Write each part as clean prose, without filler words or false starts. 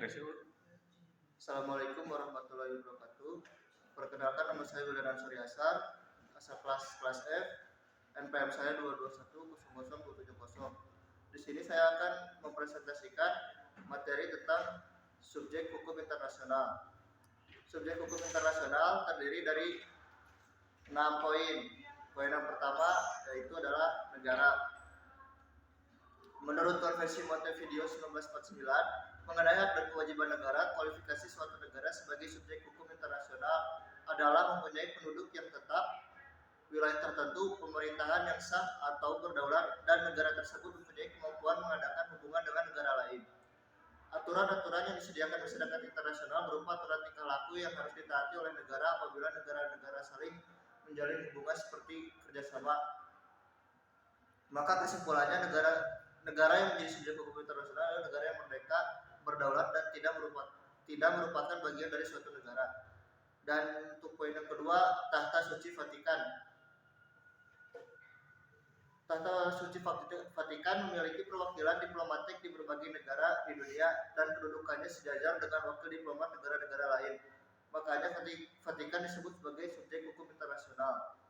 Assalamualaikum warahmatullahi wabarakatuh. Perkenalkan, nama saya Wildan Suryasar, asal kelas F, NPM saya 221000270. Di sini saya akan mempresentasikan materi tentang subjek hukum internasional. Subjek hukum internasional terdiri dari 6 poin. Poin yang pertama yaitu adalah negara. Menurut Konvensi Montevideo 1949 mengenai hak dan kewajiban negara, kualifikasi suatu negara sebagai subjek hukum internasional adalah mempunyai penduduk yang tetap, wilayah tertentu, pemerintahan yang sah atau berdaulat, dan negara tersebut mempunyai kemampuan mengadakan hubungan dengan negara lain. Aturan-aturan yang disediakan masyarakat internasional berupa aturan tingkah laku yang harus ditaati oleh negara apabila negara-negara saling menjalin hubungan seperti kerjasama. Maka kesimpulannya, negara yang menjadi subjek hukum internasional adalah negara yang merdeka, berdaulat, dan tidak merupakan bagian dari suatu negara. Dan untuk poin yang kedua, Tahta Suci Vatikan. Tahta Suci Vatikan memiliki perwakilan diplomatik di berbagai negara di dunia dan kedudukannya sejajar dengan wakil diplomat negara-negara lain. Makanya Vatikan disebut sebagai subjek hukum internasional.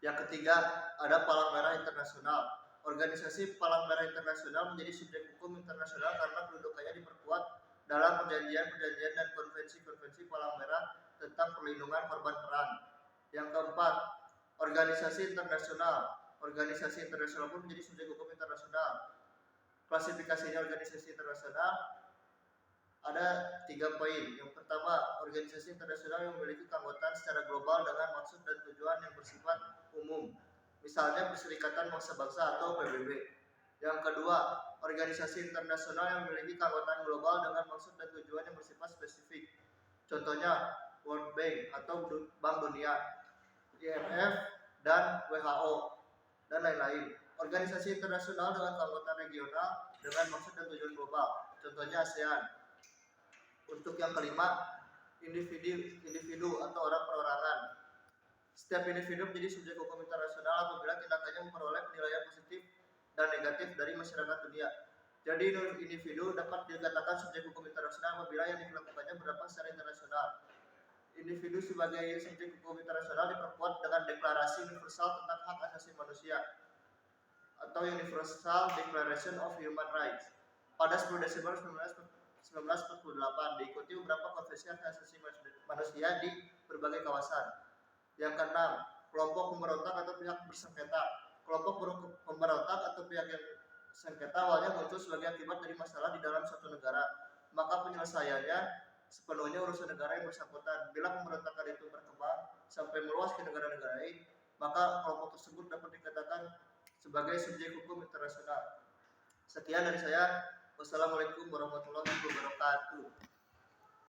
Yang ketiga, ada Palang Merah Internasional. Organisasi Palang Merah Internasional menjadi subjek hukum internasional karena kedudukannya diperkuat dalam perjanjian-perjanjian dan konvensi-konvensi Palang Merah tentang perlindungan korban perang. Yang keempat, organisasi internasional. Organisasi internasional pun menjadi subjek hukum internasional. Klasifikasinya organisasi internasional ada 3 poin. Yang pertama, organisasi internasional yang memiliki keanggotaan secara global dengan maksud dan tujuan yang bersifat umum, misalnya Perserikatan Bangsa-Bangsa atau PBB. Yang kedua, organisasi internasional yang memiliki keanggotaan global dengan maksud dan tujuan yang bersifat spesifik. Contohnya World Bank atau Bank Dunia, IMF, dan WHO, dan lain-lain. Organisasi internasional dengan keanggotaan regional dengan maksud dan tujuan global. Contohnya ASEAN. Untuk yang kelima, individu atau orang perorangan. Setiap individu menjadi subjek hukum internasional apabila tindakannya memperoleh penilaian positif dan negatif dari masyarakat dunia. Jadi individu dapat dikatakan subjek hukum internasional apabila yang dilakukannya berdampak secara internasional. Individu sebagai subjek hukum internasional diperkuat dengan Deklarasi Universal tentang Hak Asasi Manusia atau Universal Declaration of Human Rights pada 10 Desember 1948, diikuti beberapa konvensi hak asasi manusia di berbagai kawasan. Yang keenam, kelompok pemberontak atau pihak bersengketa. Kelompok pemberontak atau pihak yang sengketa awalnya muncul sebagai akibat dari masalah di dalam suatu negara, maka penyelesaiannya sepenuhnya urusan negara yang bersangkutan. Bila pemberontakan itu berkembang sampai meluas ke negara-negara lain, maka kelompok tersebut dapat dikatakan sebagai subjek hukum internasional. Sekian dari saya. Wassalamualaikum warahmatullahi wabarakatuh.